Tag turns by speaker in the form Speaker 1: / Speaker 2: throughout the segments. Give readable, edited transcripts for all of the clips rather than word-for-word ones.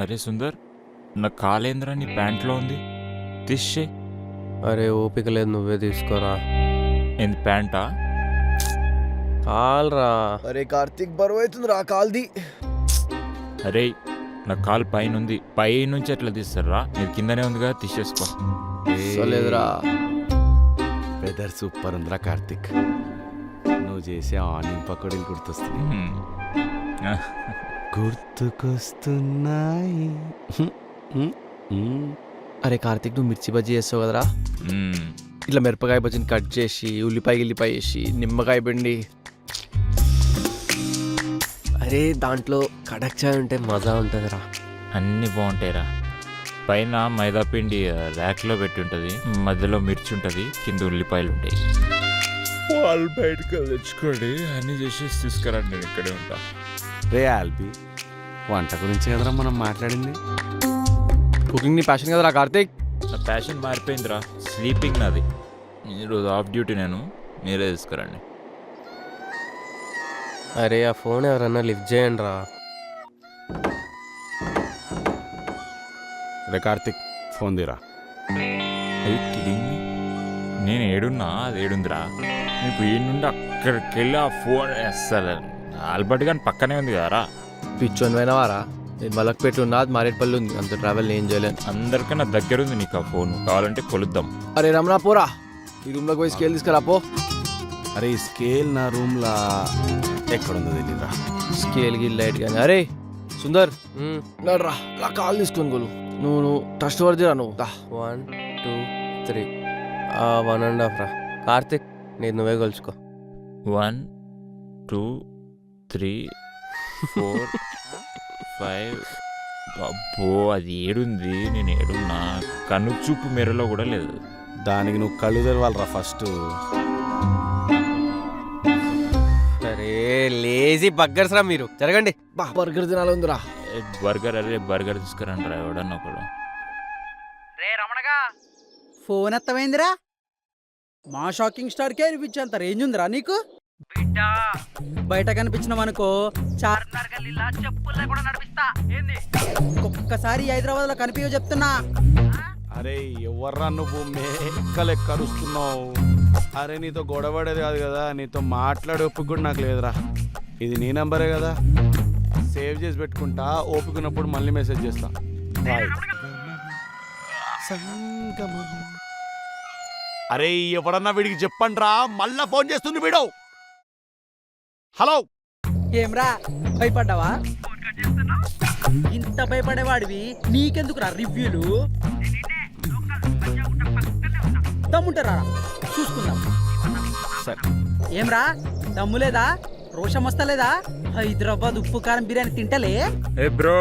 Speaker 1: అరే సుందర్, నా కాలేంద్ర నీ ప్యాంట్లో ఉంది, తీసే.
Speaker 2: అరే ఓపిక లేదు, నువ్వే తీసుకోరా.
Speaker 1: ఏంది ప్యాంటా?
Speaker 2: కాల్రా.
Speaker 3: అరే కార్తీక్ బరువు అవుతుంది రా కాల్ది.
Speaker 1: అరే నా కాలు పైన ఉంది, పై నుంచి ఎట్లా తీస్తారా? నీది కిందనే ఉందిగా, తీసేసుకో.
Speaker 2: లేదురా.
Speaker 4: వెదర్ సూపర్ ఉందిరా కార్తిక్. నువ్వు చేసే ఆనియన్ పకోడీలు గుర్తొస్తుంది. గుర్తుకొస్తున్నాయి.
Speaker 2: అరే కార్తీక్, నువ్వు మిర్చి బజ్జీ చేస్తావు కదరా, ఇట్లా మిరపకాయ బజ్జీని కట్ చేసి ఉల్లిపాయ వేసి నిమ్మకాయ పిండి, అరే దాంట్లో కడక్ చాయ్ ఉంటే మజా ఉంటుందిరా.
Speaker 1: అన్నీ బాగుంటాయిరా. పైన మైదా పిండి ర్యాక్లో పెట్టి ఉంటుంది, మధ్యలో మిర్చి ఉంటుంది, కింద ఉల్లిపాయలు ఉంటాయి. వాళ్ళు బయటకు తెచ్చుకోండి, అన్నీ చేసేసి తీసుకురండి, నేను ఇక్కడే ఉంటా.
Speaker 4: రే ఆల్బీ, వంట గురించి కదరా మనం మాట్లాడింది.
Speaker 2: కుకింగ్ నీ ప్యాషన్ కదరా కార్తీక్.
Speaker 1: నా ప్యాషన్ మారిపోయిందిరా, స్లీపింగ్ నాది. ఈరోజు ఆఫ్ డ్యూటీ, నేను మీరే తీసుకురండి.
Speaker 2: అరే ఆ ఫోన్ ఎవరన్నా లిఫ్ట్ చేయండి రా.
Speaker 4: రే కార్తిక్, ఫోన్ తీరా.
Speaker 1: నేను ఏడున్నా, అది ఏడుందిరా. ఇప్పుడు ఈ నుండి అక్కడికి వెళ్ళి ఆ ఫోన్ అసలు ఆల్బర్ట్ గాని పక్కనే ఉంది కదరా.
Speaker 2: పిచ్చోని పోయినవారా? నేను మలక్పేట ఉన్నా, అది మారేడుపల్లి ఉంది, అంత ట్రావెల్ నేను చేయలేను.
Speaker 1: అందరికన్నా దగ్గర ఉంది నీకు ఆ ఫోన్, కావాలంటే కొలుద్దాం.
Speaker 2: అరే రమణ పోరా, ఈ రూమ్లోకి పోయి స్కేల్ తీసుకురా పో.
Speaker 4: అరే ఈ స్కేల్ నా రూమ్లా ఎక్కడుందో తెలియదురా.
Speaker 2: స్కేల్ గిల్ లైట్ కానీ. అరే సుందర్ నడరా, నా కాల్ తీసుకొని గోలు. నువ్వు ట్రస్ట్ వర్దిరా నువ్వు. 1 2 3 1.5 రా. కార్తిక్ నేను నువ్వే కొలుచుకో.
Speaker 1: 1 2 3 4 5. అబ్బో అది ఏడుంది, నేను ఏడున్నా, కన్ను చూపు మెరలో కూడా లేదు.
Speaker 4: దానికి నువ్వు కళ్ళు తెరవాలరా ఫస్ట్.
Speaker 2: అరే లేజీ బగ్గర్స్ రా మీరు, జరగండి.
Speaker 3: బర్గర్ తినాలి ఉందిరా.
Speaker 1: బర్గర్, అరే బర్గర్ తీసుకురండి రా, ఎవడన్నా ఒకడు.
Speaker 5: రే రమణగా, ఫోన్ ఎత్తమైందిరా? మా షాకింగ్ స్టార్ కే అనిపించేంత రేంజ్ ఉందిరా నీకు? బిడ్డ బయట కనిపించినామనుకో, చార్మినార్ గల్లీలా చెప్పుల్లో కూడా నడిపిస్తా. ఏంది ఒక్కసారి హైదరాబాద్ లో కనిపించో చెప్తున్నా.
Speaker 4: అరే ఎవర్రా నువ్వు మేకలెక్క అరుస్తున్నావు? అరే నీతో గొడవడేది కాదు కదా, నీతో మాట్లాడే ఓపిక కూడా నాకు లేదురా. ఇది నీ నంబరే కదా, సేవ్ చేసి పెట్టుకుంటా, ఓపిక ఉన్నప్పుడు మళ్ళీ మెసేజ్ చేస్తా. అరే ఎవడన్నా వీడికి చెప్పండి రా, మళ్ళా ఫోన్ చేస్తుంది వీడు. హలో,
Speaker 5: ఏమ్రా భయపడ్డావా? ఇంత భయపడేవాడివి నీకెందుకురా రివ్యూలు? దమ్ముంటారా చూసుకుందాం. ఏమ్రా దమ్ము లేదా, రోషం వస్తలేదా? హైదరాబాద్ ఉప్పు కారం బిర్యానీ తింటలే?
Speaker 1: ఏ బ్రో,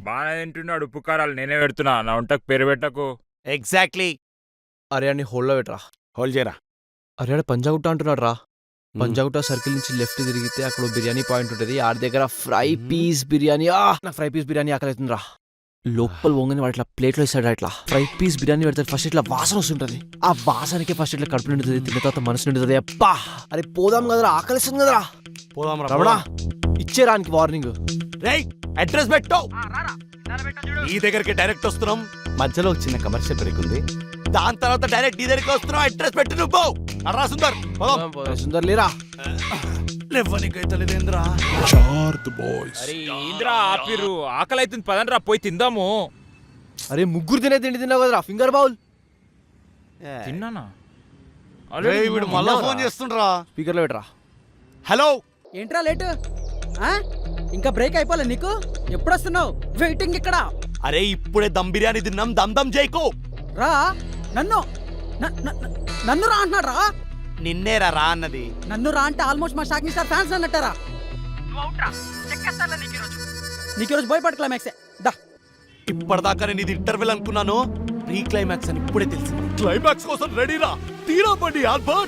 Speaker 1: బాగా తింటున్నాడు ఉప్పు కారాలు, నేనే పెడుతున్నా, నా వంటకు పేరు పెట్టకు.
Speaker 4: ఎగ్జాక్ట్లీ.
Speaker 2: అరే అని హోల్డ్లో పెట్టరా.
Speaker 4: హోల్డ్ చేయరా.
Speaker 2: అరే ఆడ పంజాగుట్ట అంటున్నాడు రా. పంజాగుట్ట సర్కిల్ నుంచి లెఫ్ట్ తిరిగితే అక్కడ బిర్యానీ పాయింట్ ఉంటుంది, ఆడి దగ్గర ఫ్రై పీస్ బిర్యానీ. నా ఫ్రై పీస్ బిర్యానీ ఆకలి అవుతుంది రా. లోపల వంగని వాడు ఇట్లా ప్లేట్లో ఇస్తాడు, ఇట్లా ఫ్రై పీస్ బిర్యానీ పెడతాడు. ఫస్ట్ ఇట్లా వాసన వస్తుంటది, ఆ వాసనకే ఫస్ట్ ఇట్లా కడుపు నిండుతుంది, తిన్న తర్వాత మనసు నిండుతుంది. అబ్బా అరే పోదాం కదరా, ఆకలిస్తుంది కదరా.
Speaker 4: పోదాం రా.
Speaker 2: రమణ ఇచ్చేరానికి వార్నింగ్.
Speaker 4: రేయ్ అడ్రస్ పెట్టు. ఈ దగ్గరికి డైరెక్ట్ వస్తున్నాం, మధ్యలో ఒక చిన్న కమర్షియల్ బ్రేక్ ఉంది, దాని తర్వాత డైరెక్ట్ నీ దగ్గరికి వస్తున్నాం. అడ్రస్ పెట్టు నువ్వు. అరా సుందర్,
Speaker 2: సుందర్ లేరా.
Speaker 4: లేవనికైతలేదేంద్రా.
Speaker 1: అరే ఇంద్రా ఆపిరు, ఆకలి అవుతుంది, పదండ్రా పోయి తిందాము.
Speaker 2: అరే ముగ్గురు తినే తిండి తిన్నావు కదరా, ఫింగర్ బౌల్.
Speaker 1: తిన్నానా?
Speaker 4: వీడు మళ్ళా ఫోన్ చేస్తుండ్రా.
Speaker 2: స్పీకర్లో పెట్టరా.
Speaker 4: హలో,
Speaker 5: ఏంట్రా లేటు? ఇంకా బ్రేక్ అయిపోలే నీకు? ఎప్పుడు వస్తున్నావు? వెయిటింగ్ ఇక్కడ.
Speaker 4: అరే ఇప్పుడే దమ్ బిర్యానీ తిన్నాం, దమ్ దమ్ చేయకు.
Speaker 5: రా. నన్ను నన్ను రా అంటున్నాడు రా.
Speaker 4: నిన్నేరా రా అన్నది.
Speaker 5: నన్ను రా అంటే ఆల్మోస్ట్ మా షాకింగ్ స్టార్ ఫ్యాన్స్ అన్నట్టారా. నీకు రోజు భయపడ క్లైమాక్సే. దా
Speaker 4: ఇప్పటిదాకా నేను ఇది ఇంటర్వెల్ అనుకున్నాను, ప్రీ క్లైమాక్స్ అని ఇప్పుడే తెలిసింది. క్లైమాక్స్ కోసం రెడీరా, తీరా బండి ఆల్బర్ట్.